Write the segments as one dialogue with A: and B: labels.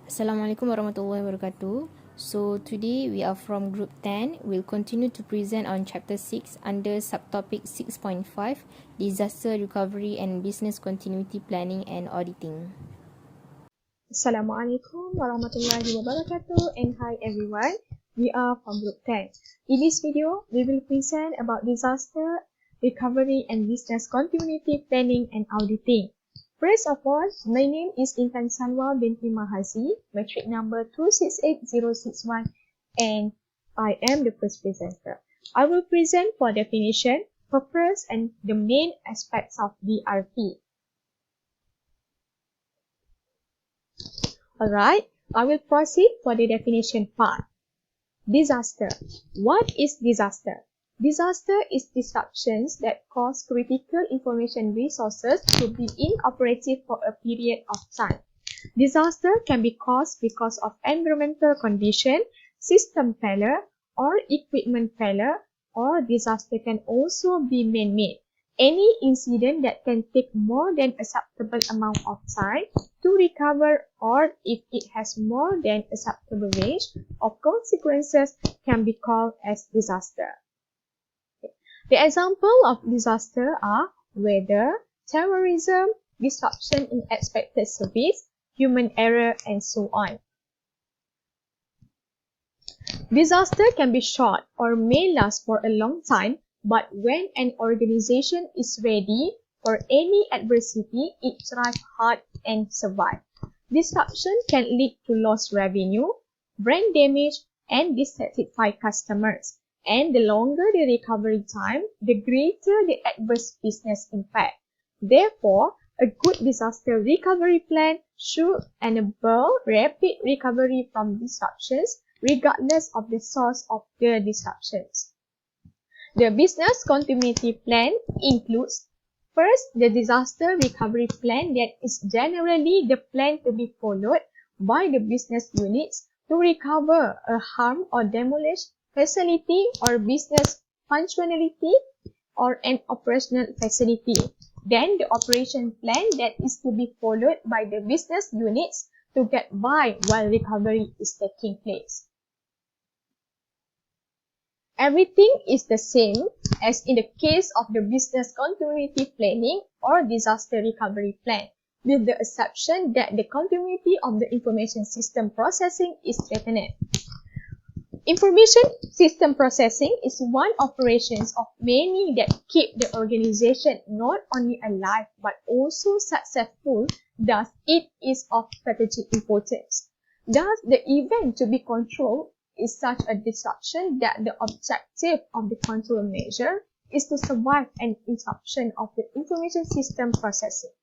A: Assalamualaikum warahmatullahi wabarakatuh. So today we are from group 10. We'll continue to present on chapter 6 under subtopic 6.5, disaster recovery and business continuity planning and auditing.
B: Assalamualaikum warahmatullahi wabarakatuh, and hi everyone. We are from group 10. In this video, we will present about disaster recovery and business continuity planning and auditing. First of all, my name is Intan Sanwa binti Mahazi, metric number 268061, and I am the first presenter. I will present for definition, purpose, and the main aspects of DRP. Alright, I will proceed for the definition part. Disaster. What is disaster? Disaster is disruptions that cause critical information resources to be inoperative for a period of time. Disaster can be caused because of environmental condition, system failure, or equipment failure, or disaster can also be man-made. Any incident that can take more than acceptable amount of time to recover, or if it has more than acceptable range of consequences, can be called as disaster. The example of disaster are weather, terrorism, disruption in expected service, human error, and so on. Disaster can be short or may last for a long time, but when an organization is ready for any adversity, it thrives hard and survives. Disruption can lead to lost revenue, brand damage, and dissatisfied customers. And the longer the recovery time, the greater the adverse business impact. Therefore, a good disaster recovery plan should enable rapid recovery from disruptions, regardless of the source of the disruptions. The business continuity plan includes, first, the disaster recovery plan that is generally the plan to be followed by the business units to recover a harmed or demolished facility or business functionality or an operational facility. Then the operation plan that is to be followed by the business units to get by while recovery is taking place. Everything is the same as in the case of the business continuity planning or disaster recovery plan, with the exception that the continuity of the information system processing is threatened. Information system processing is one operations of many that keep the organization not only alive but also successful, thus it is of strategic importance. Thus, the event to be controlled is such a disruption that the objective of the control measure is to survive an interruption of the information system processing.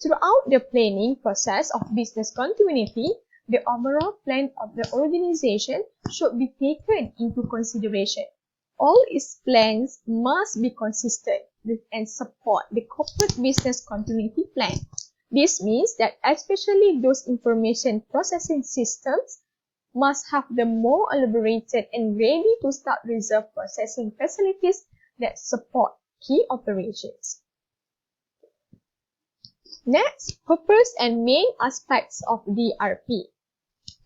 B: Throughout the planning process of business continuity, the overall plan of the organization should be taken into consideration. All its plans must be consistent with and support the corporate business continuity plan. This means that especially those information processing systems must have the more elaborated and ready-to-start reserve processing facilities that support key operations. Next, purpose and main aspects of DRP.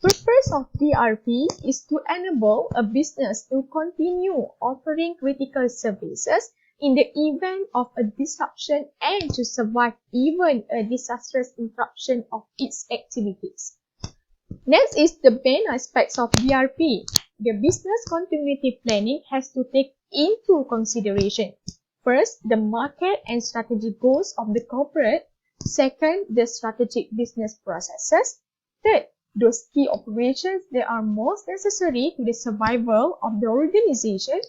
B: Purpose of DRP is to enable a business to continue offering critical services in the event of a disruption and to survive even a disastrous interruption of its activities. Next is the main aspects of DRP. The business continuity planning has to take into consideration, first, the market and strategic goals of the corporate, second, the strategic business processes, third, those key operations that are most necessary to the survival of the organization,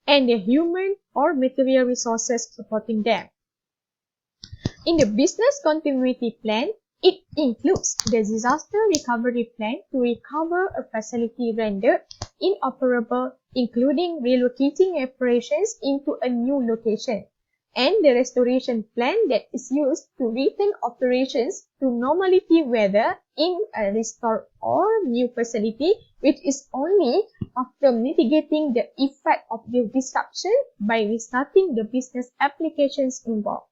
B: and the human or material resources supporting them. In the business continuity plan, it includes the disaster recovery plan to recover a facility rendered inoperable, including relocating operations into a new location, and the restoration plan that is used to return operations to normality whether in a restored or new facility, which is only after mitigating the effect of the disruption by restarting the business applications involved.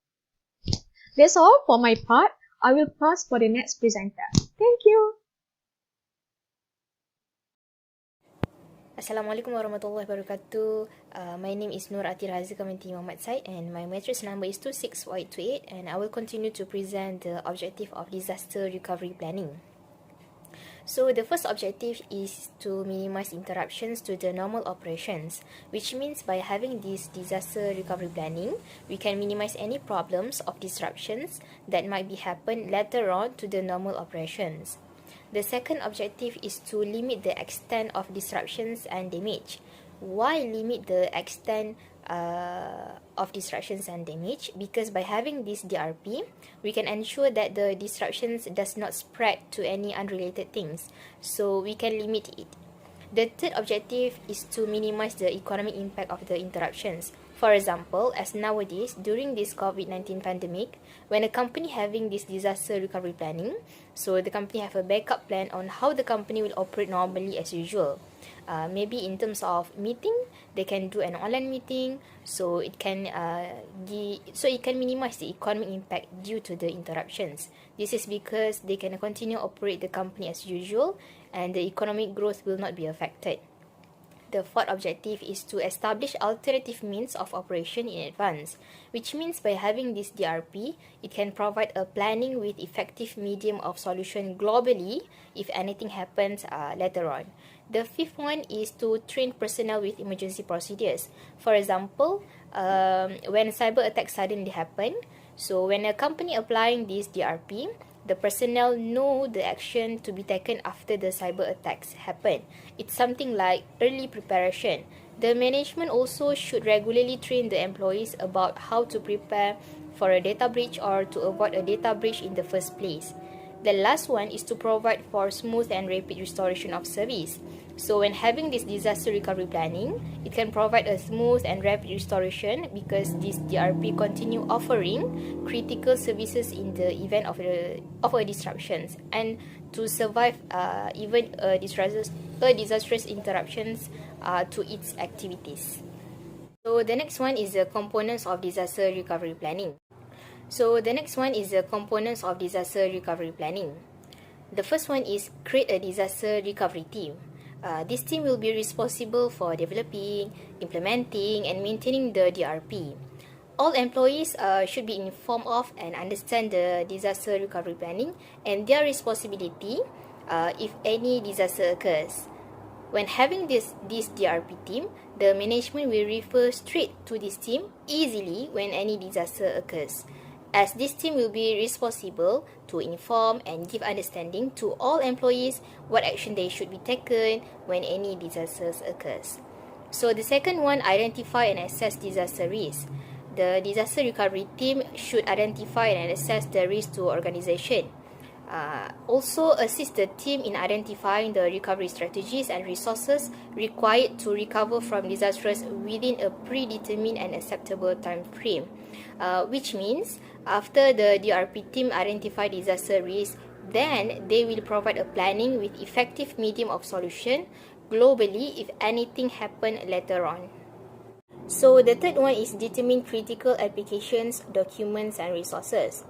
B: That's all for my part. I will pass for the next presenter. Thank you.
A: Assalamualaikum warahmatullahi wabarakatuh. My name is Nur Ati Razia Kamanti Muhammad Said and my matrix number is 26828 and I will continue to present the objective of disaster recovery planning. So the first objective is to minimize interruptions to the normal operations, which means by having this disaster recovery planning, we can minimize any problems of disruptions that might be happen later on to the normal operations. The second objective is to limit the extent of disruptions and damage. Why limit the extent of disruptions and damage? Because by having this DRP, we can ensure that the disruptions does not spread to any unrelated things. So we can limit it. The third objective is to minimize the economic impact of the interruptions. For example, as nowadays, during this COVID-19 pandemic, when a company having this disaster recovery planning, so the company have a backup plan on how the company will operate normally as usual. Maybe in terms of meeting, they can do an online meeting, so it can minimize the economic impact due to the interruptions. This is because they can continue operate the company as usual, and the economic growth will not be affected. The fourth objective is to establish alternative means of operation in advance, which means by having this DRP, it can provide a planning with effective medium of solution globally if anything happens later on. The fifth one is to train personnel with emergency procedures. For example, when cyber attacks suddenly happen, so when a company applying this DRP, the personnel know the action to be taken after the cyber attacks happen. It's something like early preparation. The management also should regularly train the employees about how to prepare for a data breach or to avoid a data breach in the first place. The last one is to provide for smooth and rapid restoration of service. So when having this disaster recovery planning, it can provide a smooth and rapid restoration because this DRP continue offering critical services in the event of a disruptions and to survive even a disastrous interruptions to its activities. So the next one is the components of disaster recovery planning. The first one is create a disaster recovery team. This team will be responsible for developing, implementing, and maintaining the DRP. All employees should be informed of and understand the disaster recovery planning and their responsibility if any disaster occurs. When having this DRP team, the management will refer straight to this team easily when any disaster occurs, as this team will be responsible to inform and give understanding to all employees what action they should be taken when any disasters occurs. So the second one, identify and assess disaster risk. The disaster recovery team should identify and assess the risk to organization. Also assist the team in identifying the recovery strategies and resources required to recover from disasters within a predetermined and acceptable time frame, which means after the DRP team identify disaster risk, then they will provide a planning with effective medium of solution globally if anything happen later on. So the third one is determine critical applications, documents and resources.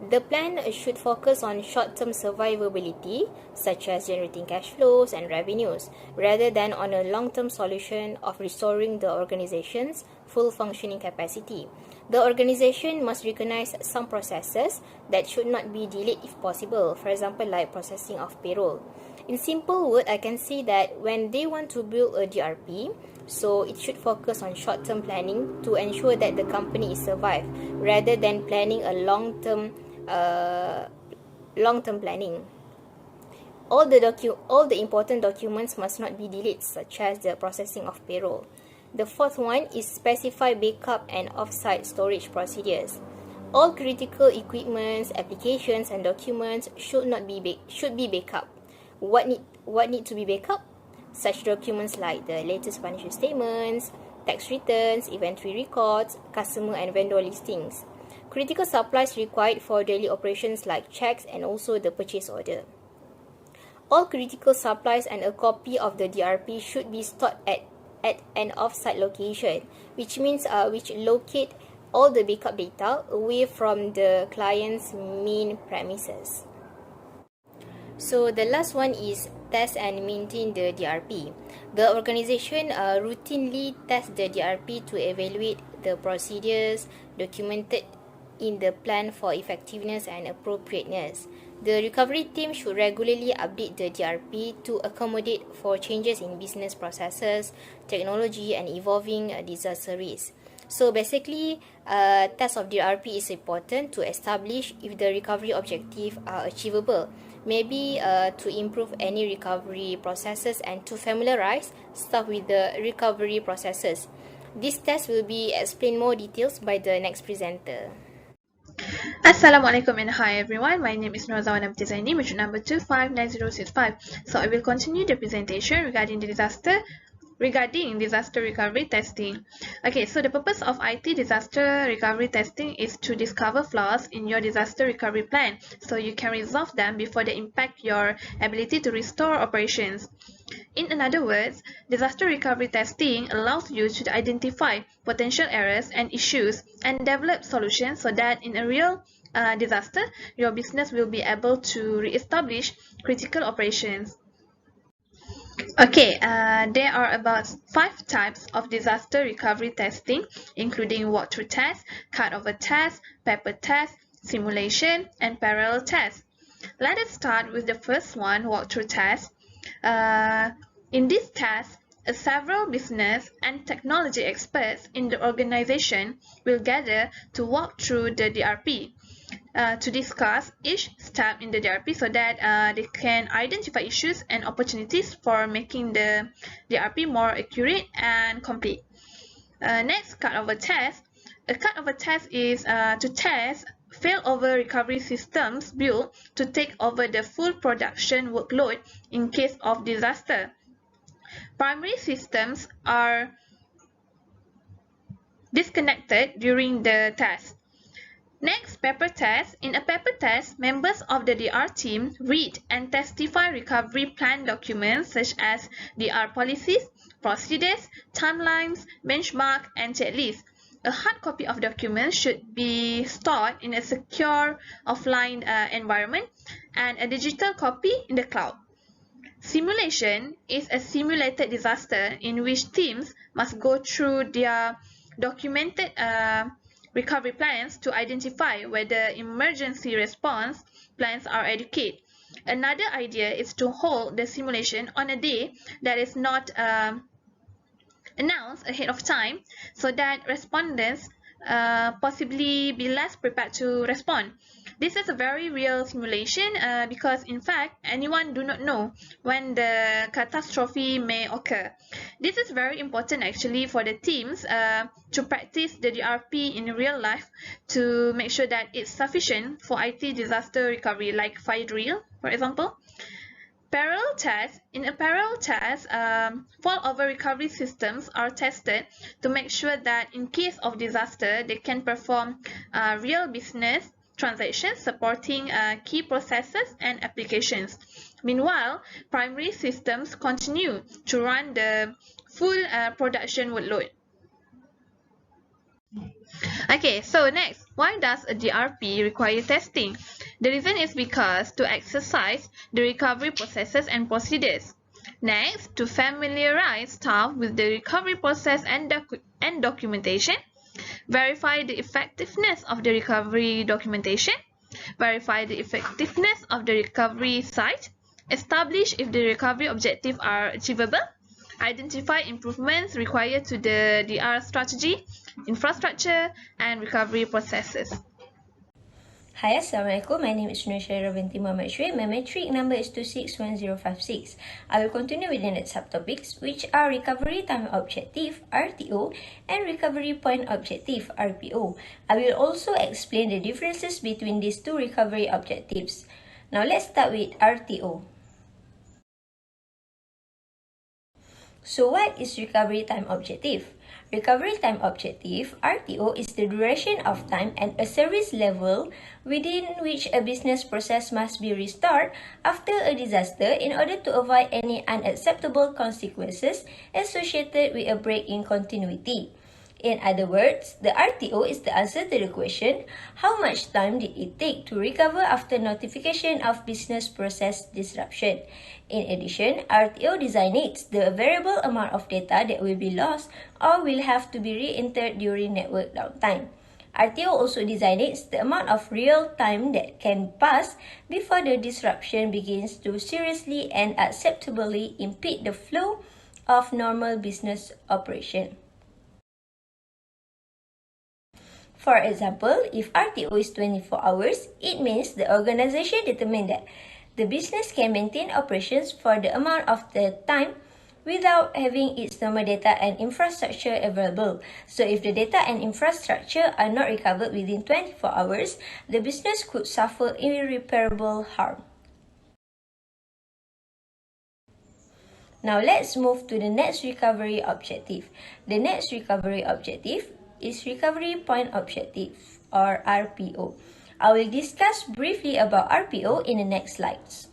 A: The plan should focus on short-term survivability, such as generating cash flows and revenues, rather than on a long-term solution of restoring the organization's full functioning capacity. The organization must recognize some processes that should not be delayed if possible, for example, like processing of payroll. In simple words, I can say that when they want to build a DRP, so it should focus on short-term planning to ensure that the company is survived, rather than planning a long-term planning. All the important documents must not be delayed, such as the processing of payroll. The fourth one is specify backup and offsite storage procedures. All critical equipments, applications, and documents should be backup. What need to be backup? Such documents like the latest financial statements, tax returns, inventory records, customer and vendor listings. Critical supplies required for daily operations like checks and also the purchase order. All critical supplies and a copy of the DRP should be stored at an off-site location, which means which locate all the backup data away from the client's main premises. So the last one is test and maintain the DRP. The organization routinely tests the DRP to evaluate the procedures documented in the plan for effectiveness and appropriateness. The recovery team should regularly update the DRP to accommodate for changes in business processes, technology, and evolving disaster risk. So basically, test of DRP is important to establish if the recovery objectives are achievable. Maybe to improve any recovery processes and to familiarize staff with the recovery processes. This test will be explained more details by the next presenter.
C: Assalamualaikum and hi everyone. My name is Norazawan Abdizaini, module number 259065. So I will continue the presentation regarding disaster recovery testing. Okay, so the purpose of IT disaster recovery testing is to discover flaws in your disaster recovery plan so you can resolve them before they impact your ability to restore operations. In other words, disaster recovery testing allows you to identify potential errors and issues and develop solutions so that in a real disaster, your business will be able to re-establish critical operations. Okay, there are about 5 types of disaster recovery testing, including walkthrough test, cut-over test, paper test, simulation, and parallel test. Let us start with the first one, walkthrough test. In this test, several business and technology experts in the organization will gather to walk through the DRP to discuss each step in the DRP so that they can identify issues and opportunities for making the DRP more accurate and complete. Next, cut-over test. A cut-over test is to test failover recovery systems built to take over the full production workload in case of disaster. Primary systems are disconnected during the test. Next, paper test. In a paper test, members of the DR team read and testify recovery plan documents such as DR policies, procedures, timelines, benchmark, and checklists. A hard copy of documents should be stored in a secure offline environment and a digital copy in the cloud. Simulation is a simulated disaster in which teams must go through their documented recovery plans to identify whether emergency response plans are adequate. Another idea is to hold the simulation on a day that is not announced ahead of time so that respondents possibly be less prepared to respond. This is a very real simulation because in fact anyone do not know when the catastrophe may occur. This is very important actually for the teams to practice the DRP in real life to make sure that it's sufficient for IT disaster recovery like fire drill, for example. Parallel test. In a parallel test, failover recovery systems are tested to make sure that in case of disaster, they can perform real business transactions supporting key processes and applications. Meanwhile, primary systems continue to run the full production workload. Okay, so next, why does a DRP require testing? The reason is because to exercise the recovery processes and procedures. Next, to familiarize staff with the recovery process and documentation. Verify the effectiveness of the recovery documentation. Verify the effectiveness of the recovery site. Establish if the recovery objectives are achievable. Identify improvements required to the DR strategy, infrastructure, and recovery processes.
D: Hi, Assalamualaikum. My name is Nushaira binti Muhammad Shuib. My metric number is 261056. I will continue with the next subtopics, which are Recovery Time Objective, RTO, and Recovery Point Objective, RPO. I will also explain the differences between these two recovery objectives. Now, let's start with RTO. So what is Recovery Time Objective? Recovery Time Objective, RTO, is the duration of time and a service level within which a business process must be restored after a disaster in order to avoid any unacceptable consequences associated with a break in continuity. In other words, the RTO is the answer to the question, how much time did it take to recover after notification of business process disruption? In addition, RTO designates the variable amount of data that will be lost or will have to be re-entered during network downtime. RTO also designates the amount of real time that can pass before the disruption begins to seriously and acceptably impede the flow of normal business operation. For example, if RTO is 24 hours, it means the organization determined that the business can maintain operations for the amount of the time without having its normal data and infrastructure available. So if the data and infrastructure are not recovered within 24 hours, the business could suffer irreparable harm. Now let's move to the next recovery objective. The next recovery objective is Recovery Point Objective, or RPO. I will discuss briefly about RPO in the next slides.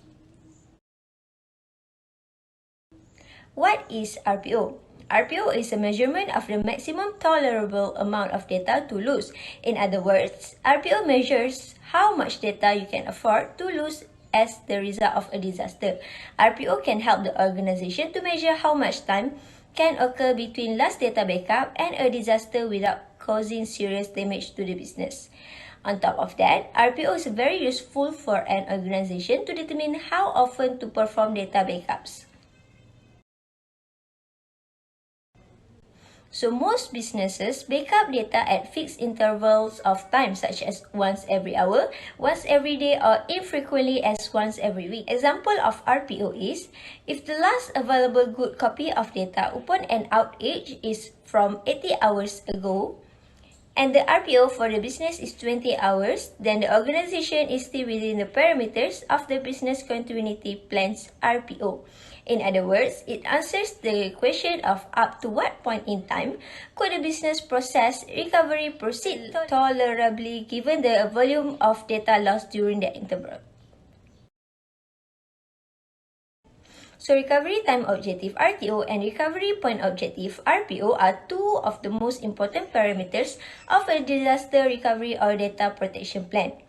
D: What is RPO? RPO is a measurement of the maximum tolerable amount of data to lose. In other words, RPO measures how much data you can afford to lose as the result of a disaster. RPO can help the organization to measure how much time can occur between last data backup and a disaster without causing serious damage to the business. On top of that, RPO is very useful for an organization to determine how often to perform data backups. So most businesses backup data at fixed intervals of time such as once every hour, once every day, or infrequently as once every week. Example of RPO is, if the last available good copy of data upon an outage is from 80 hours ago, and the RPO for the business is 20 hours, then the organization is still within the parameters of the business continuity plan's RPO. In other words, it answers the question of up to what point in time could the business process recovery proceed tolerably given the volume of data lost during that interval. So recovery time objective RTO and recovery point objective RPO are two of the most important parameters of a disaster recovery or data protection plan.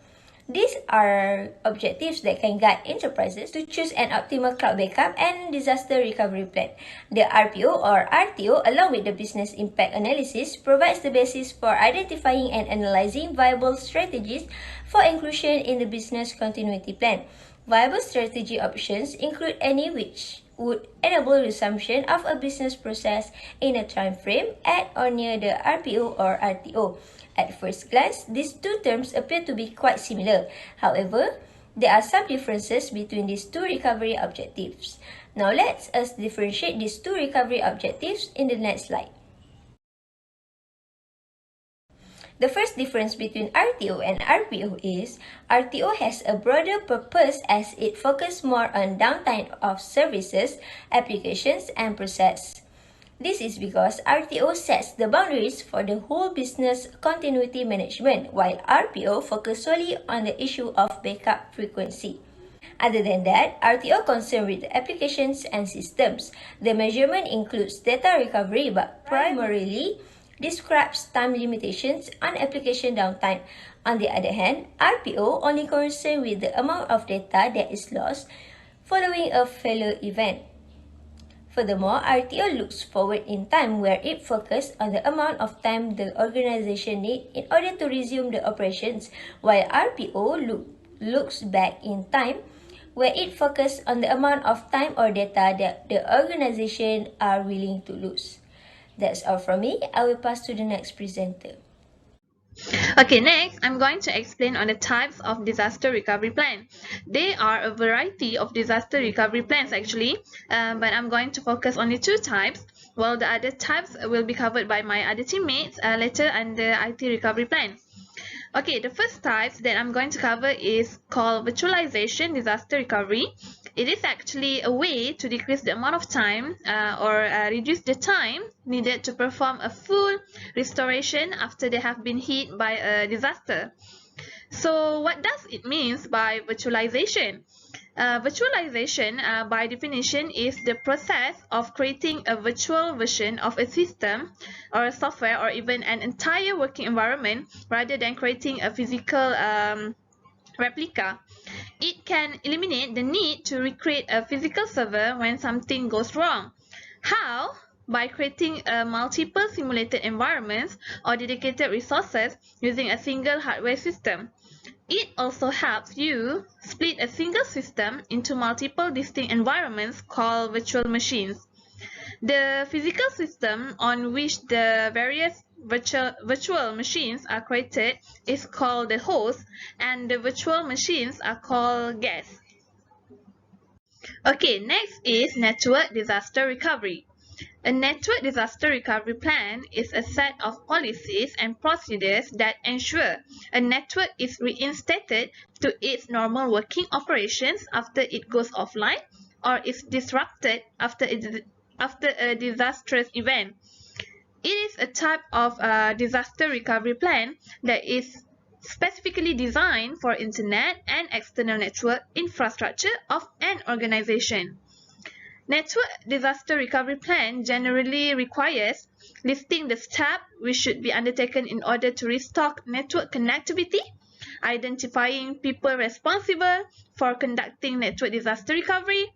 D: These are objectives that can guide enterprises to choose an optimal cloud backup and disaster recovery plan. The RPO or RTO, along with the business impact analysis, provides the basis for identifying and analyzing viable strategies for inclusion in the business continuity plan. Viable strategy options include any which would enable resumption of a business process in a time frame at or near the RPO or RTO. At first glance, these two terms appear to be quite similar. However, there are some differences between these two recovery objectives. Now let us differentiate these two recovery objectives in the next slide. The first difference between RTO and RPO is RTO has a broader purpose as it focuses more on downtime of services, applications, and process. This is because RTO sets the boundaries for the whole business continuity management, while RPO focuses solely on the issue of backup frequency. Other than that, RTO concerns with the applications and systems. The measurement includes data recovery but primarily describes time limitations on application downtime. On the other hand, RPO only concerns with the amount of data that is lost following a failure event. Furthermore, RTO looks forward in time where it focuses on the amount of time the organization needs in order to resume the operations, while RPO looks back in time where it focuses on the amount of time or data that the organization are willing to lose. That's all from me. I will pass to the next presenter.
C: Okay, next, I'm going to explain on the types of disaster recovery plan. There are a variety of disaster recovery plans actually, but I'm going to focus on the two types, while the other types will be covered by my other teammates later under IT recovery plan. Okay, the first type that I'm going to cover is called virtualization disaster recovery. It is actually a way to decrease the amount of time or reduce the time needed to perform a full restoration after they have been hit by a disaster. So what does it mean by virtualization? Virtualization, by definition, is the process of creating a virtual version of a system or a software or even an entire working environment rather than creating a physical replica. It can eliminate the need to recreate a physical server when something goes wrong. How? By creating multiple simulated environments or dedicated resources using a single hardware system. It also helps you split a single system into multiple distinct environments called virtual machines. The physical system on which the various virtual machines are created is called the host, and the virtual machines are called guests. Okay, next is network disaster recovery. A network disaster recovery plan is a set of policies and procedures that ensure a network is reinstated to its normal working operations after it goes offline or is disrupted after a disastrous event. It is a type of disaster recovery plan that is specifically designed for internet and external network infrastructure of an organization. Network disaster recovery plan generally requires listing the steps which should be undertaken in order to restore network connectivity, identifying people responsible for conducting network disaster recovery,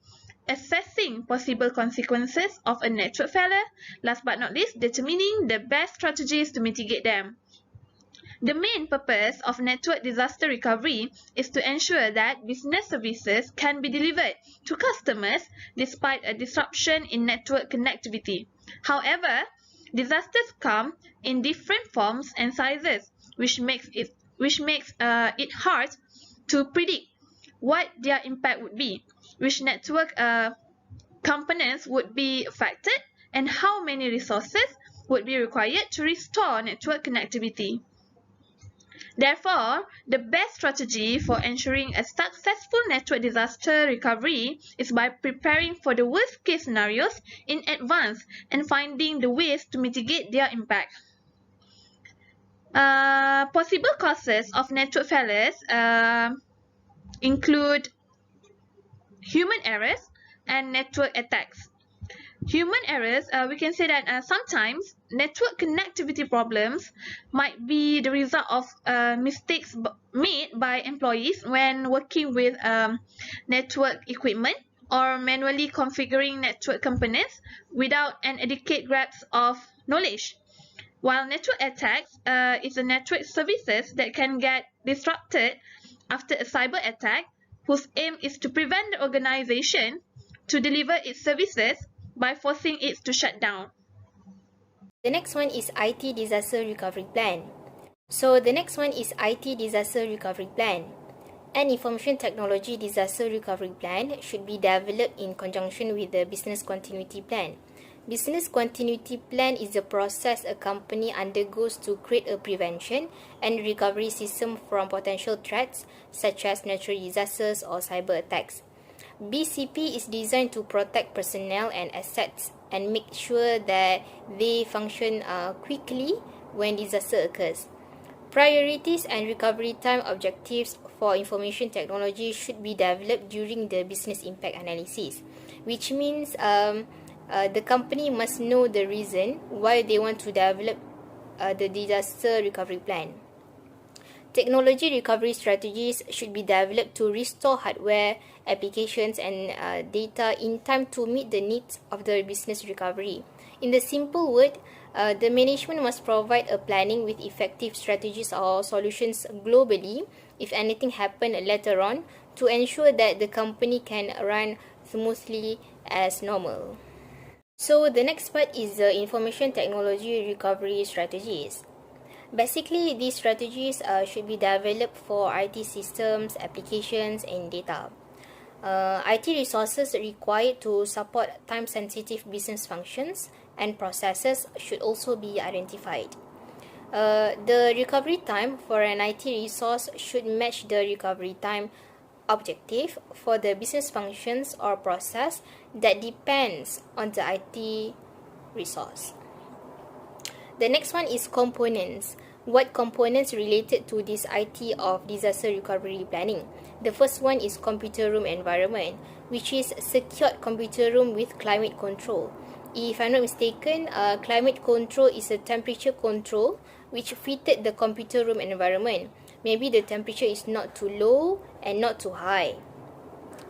C: assessing possible consequences of a network failure, last but not least, determining the best strategies to mitigate them. The main purpose of network disaster recovery is to ensure that business services can be delivered to customers despite a disruption in network connectivity. However, disasters come in different forms and sizes, which makes it hard to predict what their impact would be, which network components would be affected, and how many resources would be required to restore network connectivity. Therefore, the best strategy for ensuring a successful network disaster recovery is by preparing for the worst-case scenarios in advance and finding the ways to mitigate their impact. Possible causes of network failures include human errors and network attacks. Human errors, we can say that sometimes network connectivity problems might be the result of mistakes made by employees when working with network equipment or manually configuring network components without an adequate grasp of knowledge. While network attacks is a network services that can get disrupted after a cyber attack whose aim is to prevent the organization to deliver its services by forcing it to shut down.
A: The next one is IT Disaster Recovery Plan. So the next one is IT Disaster Recovery Plan. An information technology disaster recovery plan should be developed in conjunction with the business continuity plan. Business continuity plan is the process a company undergoes to create a prevention and recovery system from potential threats such as natural disasters or cyber attacks. BCP is designed to protect personnel and assets and make sure that they function quickly when disaster occurs. Priorities and recovery time objectives for information technology should be developed during the business impact analysis, which means the company must know the reason why they want to develop the disaster recovery plan. Technology recovery strategies should be developed to restore hardware, applications, and data in time to meet the needs of the business recovery. In the simple word, the management must provide a planning with effective strategies or solutions globally if anything happens later on to ensure that the company can run smoothly as normal. So the next part is the information technology recovery strategies. Basically, these strategies should be developed for IT systems, applications, and data. IT resources required to support time-sensitive business functions and processes should also be identified. The recovery time for an IT resource should match the recovery time objective for the business functions or process that depends on the IT resource. The next one is components. What components related to this IT of disaster recovery planning? The first one is computer room environment, which is secured computer room with climate control. If I'm not mistaken, climate control is a temperature control which fitted the computer room environment. Maybe the temperature is not too low and not too high.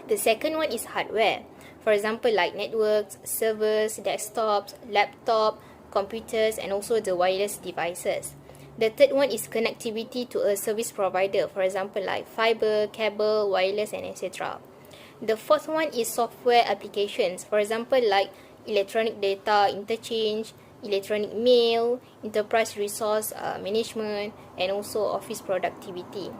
A: The second one is hardware. For example, like networks, servers, desktops, laptop, computers, and also the wireless devices. The third one is connectivity to a service provider, for example, like fiber, cable, wireless, and etc. The fourth one is software applications, for example, like electronic data interchange, electronic mail, enterprise resource management, and also office productivity.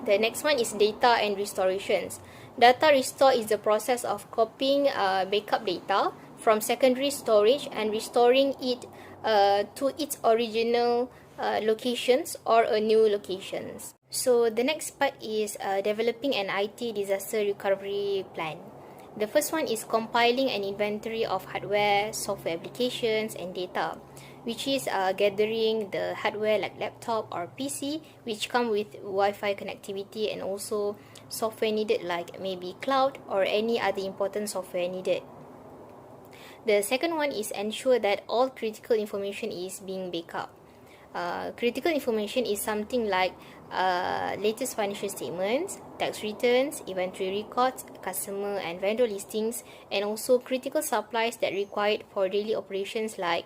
A: The next one is data and restorations. Data restore is the process of copying backup data from secondary storage and restoring it to its original locations or a new locations. So the next part is developing an IT disaster recovery plan. The first one is compiling an inventory of hardware, software applications, and data, which is gathering the hardware like laptop or PC, which come with Wi-Fi connectivity, and also software needed like maybe cloud or any other important software needed. The second one is ensure that all critical information is being backed up. Critical information is something like latest financial statements, tax returns, inventory records, customer and vendor listings, and also critical supplies that required for daily operations like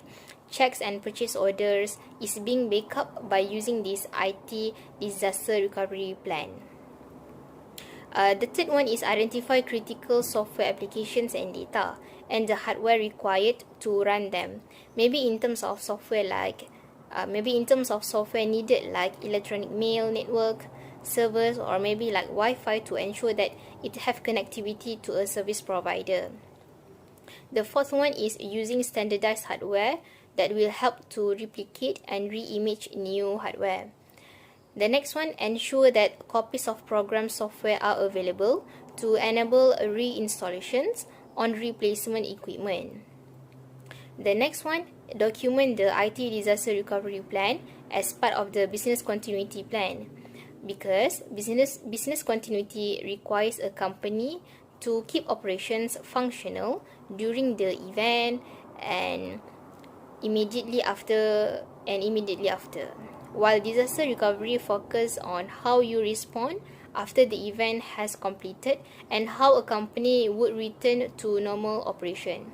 A: checks and purchase orders is being backed up by using this IT disaster recovery plan. The third one is identify critical software applications and data and the hardware required to run them. Maybe in terms of software needed like electronic mail network, servers, or maybe like Wi-Fi to ensure that it have connectivity to a service provider. The fourth one is using standardized hardware that will help to replicate and re-image new hardware. The next one, ensure that copies of program software are available to enable reinstallations on replacement equipment. The next one, document the IT disaster recovery plan as part of the business continuity plan, because business continuity requires a company to keep operations functional during the event and immediately after. While disaster recovery focuses on how you respond after the event has completed and how a company would return to normal operation.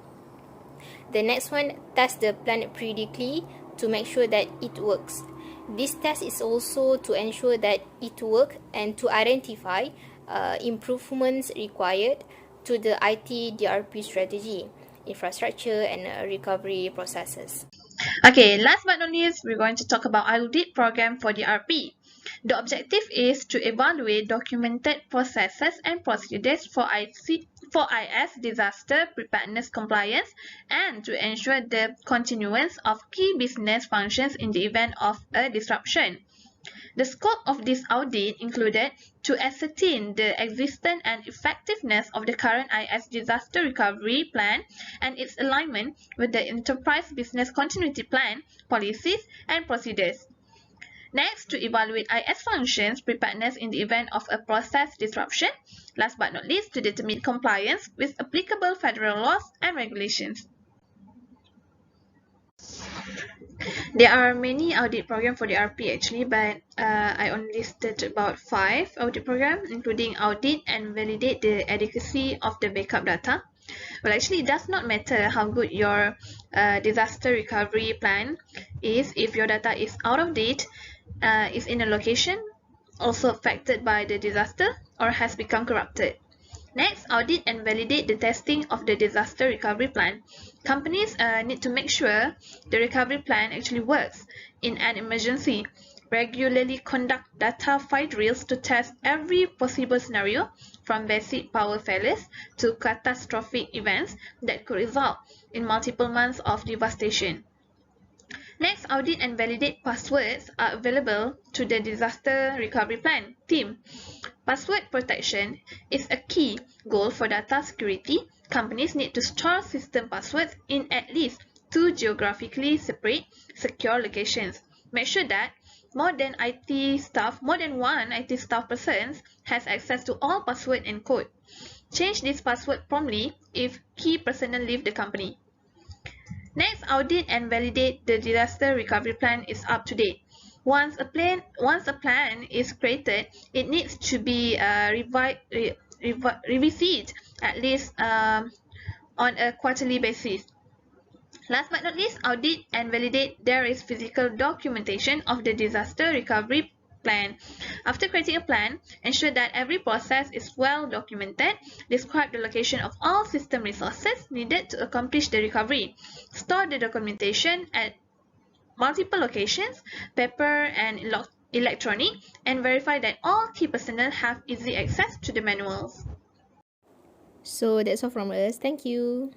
A: The next one, test the plan periodically to make sure that it works. This test is also to ensure that it works and to identify improvements required to the IT DRP strategy, infrastructure, and recovery processes.
C: Okay, last but not least, we're going to talk about audit program for the RP. The objective is to evaluate documented processes and procedures for IS disaster preparedness compliance and to ensure the continuance of key business functions in the event of a disruption. The scope of this audit included to ascertain the existence and effectiveness of the current IS disaster recovery plan and its alignment with the enterprise business continuity plan, policies, and procedures. Next, to evaluate IS functions preparedness in the event of a process disruption. Last but not least, to determine compliance with applicable federal laws and regulations. There are many audit programs for the RP actually, but I only listed about 5 audit programs, including audit and validate the adequacy of the backup data. Well, actually, it does not matter how good your disaster recovery plan is if your data is out of date, is in a location also affected by the disaster, or has become corrupted. Next, audit and validate the testing of the disaster recovery plan. Companies need to make sure the recovery plan actually works in an emergency. Regularly conduct data fire drills to test every possible scenario, from basic power failures to catastrophic events that could result in multiple months of devastation. Next, audit and validate passwords are available to the disaster recovery plan team. Password protection is a key goal for data security. Companies need to store system passwords in at least 2 geographically separate, secure locations. Make sure that more than one IT staff persons has access to all password and code. Change this password promptly if key personnel leave the company. Next, audit and validate the disaster recovery plan is up to date. Once a plan is created, it needs to be revisited at least on a quarterly basis. Last but not least, audit and validate there is physical documentation of the disaster recovery plan. After creating a plan, ensure that every process is well documented. Describe the location of all system resources needed to accomplish the recovery. Store the documentation at multiple locations, paper and electronic, and verify that all key personnel have easy access to the manuals.
A: So that's all from us. Thank you.